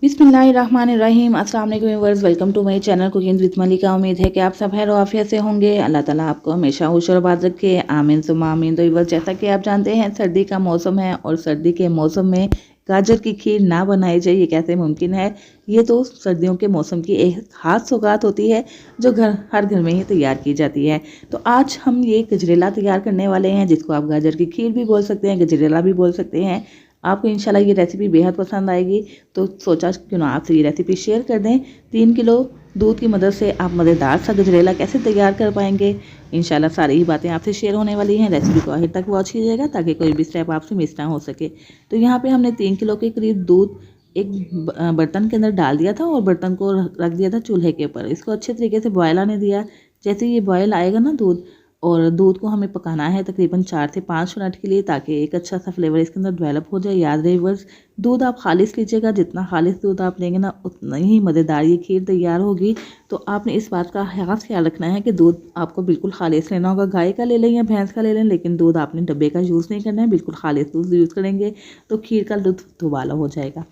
बिस्मिल्लाहिर्रहमानिर्रहीम। अस्सलाम वालेकुम viewers, welcome to my channel cooking with Malika. उम्मीद है कि आप सब खैर आफियत से होंगे। अल्लाह ताला आपको हमेशा खुश और आबाद रखे, आमीन सुम्मा आमीन। तो व्यूअर्स, जैसा कि आप जानते हैं सर्दी का मौसम है और सर्दी के मौसम में गाजर की खीर ना बनाई जाए ये कैसे मुमकिन है। ये तो सर्दियों के मौसम की एक खास सौगात होती है जो हर घर में ही तैयार की जाती है। तो आज हम ये गजरेला तैयार करने वाले हैं, जिसको आप गाजर की खीर भी बोल सकते हैं, गजरेला भी बोल सकते हैं। आपको इंशाल्लाह ये रेसिपी बेहद पसंद आएगी, तो सोचा क्यों ना आपसे ये रेसिपी शेयर कर दें। 3 किलो दूध की मदद से आप मज़ेदार सा गजरेला कैसे तैयार कर पाएंगे, इंशाल्लाह सारी ही बातें आपसे शेयर होने वाली हैं। रेसिपी को आखिर तक वॉच कीजिएगा ताकि कोई भी स्टेप आपसे मिस ना हो सके। तो यहाँ पे हमने 3 किलो के करीब दूध एक बर्तन के अंदर डाल दिया था और बर्तन को रख दिया था चूल्हे के ऊपर। इसको अच्छे तरीके से बॉयल आने दिया। जैसे ये बॉयल आएगा ना दूध, और दूध को हमें पकाना है तकरीबन 4 से 5 मिनट के लिए, ताकि एक अच्छा सा फ्लेवर इसके अंदर डेवलप हो जाए। याद रहे व्यूअर्स, दूध आप खालिश लीजिएगा, जितना खालिश दूध आप लेंगे ना उतना ही मज़ेदार ये खीर तैयार होगी। तो आपने इस बात का खास ख्याल रखना है कि दूध आपको बिल्कुल खालिश लेना होगा। गाय का ले लें या भैंस का ले लें, लेकिन दूध आपने डब्बे का यूज़ नहीं करना है, बिल्कुल खालिश दूध यूज़ करेंगे तो खीर का लुत्फ़ दुबाला हो जाएगा।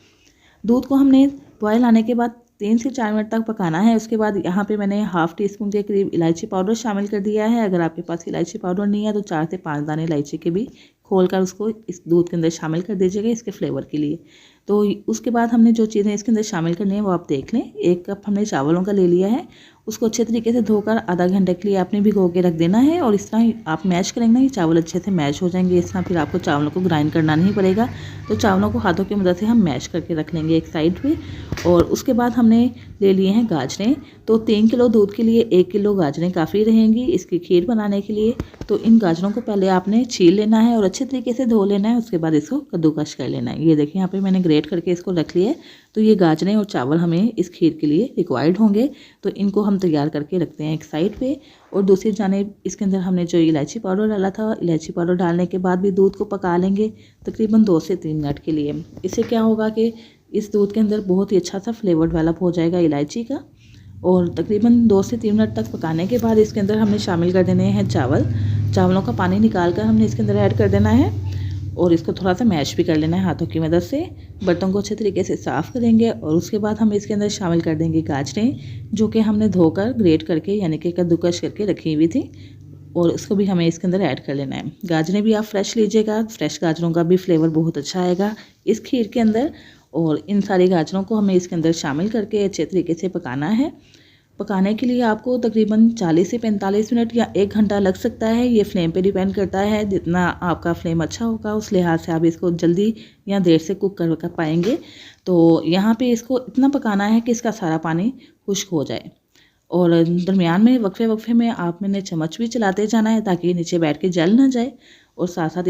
दूध को हमने बॉयल आने के बाद 3 से 4 मिनट तक पकाना है। उसके बाद यहाँ पे मैंने हाफ़ टी स्पून के करीब इलायची पाउडर शामिल कर दिया है। अगर आपके पास इलायची पाउडर नहीं है तो 4 से 5 दाने इलायची के भी खोलकर उसको इस दूध के अंदर शामिल कर दीजिएगा इसके फ्लेवर के लिए। तो उसके बाद हमने जो चीज़ें इसके अंदर शामिल करनी है वो आप देख लें। 1 कप हमने चावलों का ले लिया है, उसको अच्छे तरीके से धोकर आधा घंटे के लिए आपने भिगो के रख देना है। और इस तरह आप मैश करेंगे ना, ये चावल अच्छे से मैश हो जाएंगे। इस तरह फिर आपको चावलों को ग्राइंड करना नहीं पड़ेगा। तो चावलों को हाथों की मदद से हम मैश करके रख लेंगे एक साइड पे। और उसके बाद हमने ले लिए हैं गाजरें। तो 3 किलो दूध के लिए 1 किलो गाजरें काफ़ी रहेंगी इसकी खीर बनाने के लिए। तो इन गाजरों को पहले आपने छील लेना है और अच्छे तरीके से धो लेना है। उसके बाद इसको कद्दूकश कर लेना है। ये देखिए यहाँ पे मैंने ग्रेट करके इसको रख लिया है। तो ये गाजरें और चावल हमें इस खीर के लिए रिक्वायर्ड होंगे, तो इनको हम तैयार करके रखते हैं एक साइड पे। और दूसरी जानिब इसके अंदर हमने जो इलायची पाउडर डाला था, इलायची पाउडर डालने के बाद भी दूध को पका लेंगे तकरीबन 2 से 3 मिनट के लिए। इससे क्या होगा कि इस दूध के अंदर बहुत ही अच्छा सा फ्लेवर डेवलप हो जाएगा इलायची का। और तकरीबन 2 से 3 मिनट तक पकाने के बाद इसके अंदर हमने शामिल कर देने हैं चावल। चावलों का पानी निकाल कर हमने इसके अंदर ऐड कर देना है और इसको थोड़ा सा मैश भी कर लेना है हाथों की मदद से। बर्तन को अच्छे तरीके से साफ़ करेंगे और उसके बाद हम इसके अंदर शामिल कर देंगे गाजरें, जो कि हमने धोकर ग्रेट करके यानी कि कद्दूकश करके रखी हुई थी, और उसको भी हमें इसके अंदर ऐड कर लेना है। गाजरें भी आप फ्रेश लीजिएगा, फ्रेश गाजरों का भी फ्लेवर बहुत अच्छा आएगा इस खीर के अंदर। और इन सारी गाजरों को हमें इसके अंदर शामिल करके अच्छे तरीके से पकाना है। पकाने के लिए आपको तकरीबन 40 से 45 मिनट या 1 घंटा लग सकता है। ये फ्लेम पे डिपेंड करता है, जितना आपका फ्लेम अच्छा होगा उस लिहाज से आप इसको जल्दी या देर से कुक कर पाएंगे। तो यहाँ पे इसको इतना पकाना है कि इसका सारा पानी खुश्क हो जाए। और दरमियान में वक्फे वक्फे में आप मैंने चम्मच भी चलाते जाना है ताकि नीचे बैठ के जल ना जाए। और साथ साथ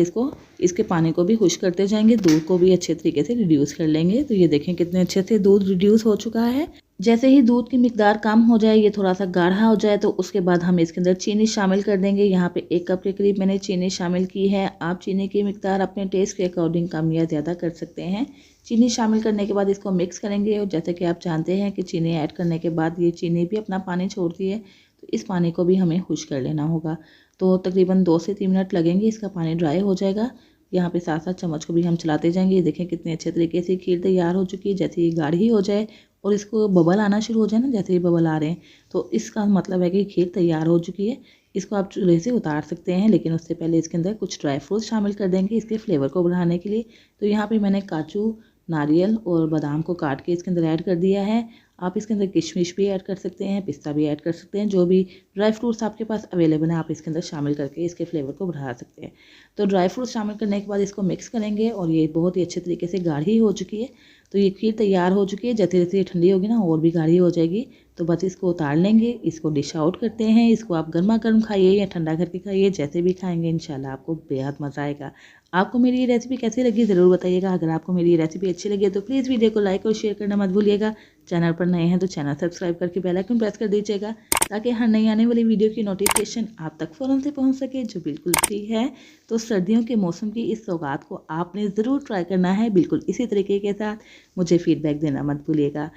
इसके पानी को भी खुश्क करते जाएंगे, दूध को भी अच्छे तरीके से रिड्यूस कर लेंगे। तो ये देखें कितने अच्छे से दूध रिड्यूस हो चुका है। जैसे ही दूध की मिकदार कम हो जाए, ये थोड़ा सा गाढ़ा हो जाए, तो उसके बाद हम इसके अंदर चीनी शामिल कर देंगे। यहाँ पे 1 कप के करीब मैंने चीनी शामिल की है। आप चीनी की मिकदार अपने टेस्ट के अकॉर्डिंग कम या ज़्यादा कर सकते हैं। चीनी शामिल करने के बाद इसको मिक्स करेंगे। और जैसे कि आप जानते हैं कि चीनी ऐड करने के बाद ये चीनी भी अपना पानी छोड़ती है, तो इस पानी को भी हमें खुश्क कर लेना होगा। तो तकरीबन 2 से 3 मिनट लगेंगे, इसका पानी ड्राई हो जाएगा। यहाँ पे साथ साथ चम्मच को भी हम चलाते जाएंगे। ये देखें कितने अच्छे तरीके से खीर तैयार हो चुकी है। जैसे ये गाढ़ी हो जाए और इसको बबल आना शुरू हो जाए ना, जैसे ये बबल आ रहे हैं, तो इसका मतलब है कि खीर तैयार हो चुकी है। इसको आप चूल्हे से उतार सकते हैं, लेकिन उससे पहले इसके अंदर कुछ ड्राई फ्रूट्स शामिल कर देंगे इसके फ्लेवर को बढ़ाने के लिए। तो यहाँ पे मैंने काजू, नारियल और बादाम को काट के इसके अंदर ऐड कर दिया है। आप इसके अंदर किशमिश भी ऐड कर सकते हैं, पिस्ता भी ऐड कर सकते हैं। जो भी ड्राई फ्रूट्स आपके पास अवेलेबल हैं आप इसके अंदर शामिल करके इसके फ्लेवर को बढ़ा सकते हैं। तो ड्राई फ्रूट्स शामिल करने के बाद इसको मिक्स करेंगे और ये बहुत ही अच्छे तरीके से गाढ़ी हो चुकी है। तो ये खीर तैयार हो चुकी है। जैसे जैसे ये ठंडी होगी ना और भी गाढ़ी हो जाएगी। तो बस इसको उतार लेंगे, इसको डिश आउट करते हैं। इसको आप गर्मा गर्म खाइए या ठंडा करके खाइए, जैसे भी खाएंगे इंशाल्लाह आपको बेहद मज़ा आएगा। आपको मेरी ये रेसिपी कैसी लगी ज़रूर बताइएगा। अगर आपको मेरी ये रेसिपी अच्छी लगी तो प्लीज़ वीडियो को लाइक और शेयर करना मत भूलिएगा। चैनल पर नए हैं तो चैनल सब्सक्राइब करके बेल आइकन प्रेस कर दीजिएगा, ताकि हर नई आने वाली वीडियो की नोटिफिकेशन आप तक फ़ौरन से पहुंच सके, जो बिल्कुल फ्री है। तो सर्दियों के मौसम की इस सौगात को आपने ज़रूर ट्राई करना है, बिल्कुल इसी तरीके के साथ मुझे फ़ीडबैक देना मत भूलिएगा।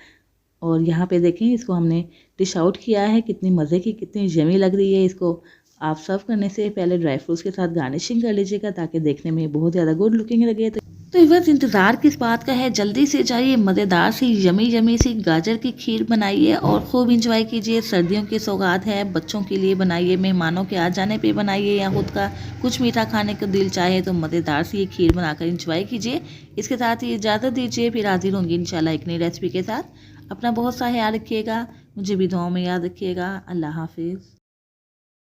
और यहाँ पे देखें इसको हमने डिश आउट किया है, कितनी मज़े की, कितनी यमी लग रही है। इसको आप सर्व करने से पहले ड्राई फ्रूट्स के साथ गार्निशिंग कर लीजिएगा, ताकि देखने में बहुत ज़्यादा गुड लुकिंग लगे। तो तो बस इंतज़ार किस बात का है, जल्दी से जाइए मज़ेदार सी यमी यमी सी गाजर की खीर बनाइए और खूब इंजॉय कीजिए। सर्दियों की सौगात है, बच्चों के लिए बनाइए, मेहमानों के आ जाने पे बनाइए या खुद का कुछ मीठा खाने का दिल चाहे तो मज़ेदार सी ये खीर बनाकर इंजॉय कीजिए। इसके साथ ही इजाज़त दीजिए, फिर हाजिर होंगी इंशाल्लाह एक नई रेसिपी के साथ। अपना बहुत सा ख्याल रखिएगा, मुझे भी दुआओं में याद रखिएगा। अल्लाह हाफिज़।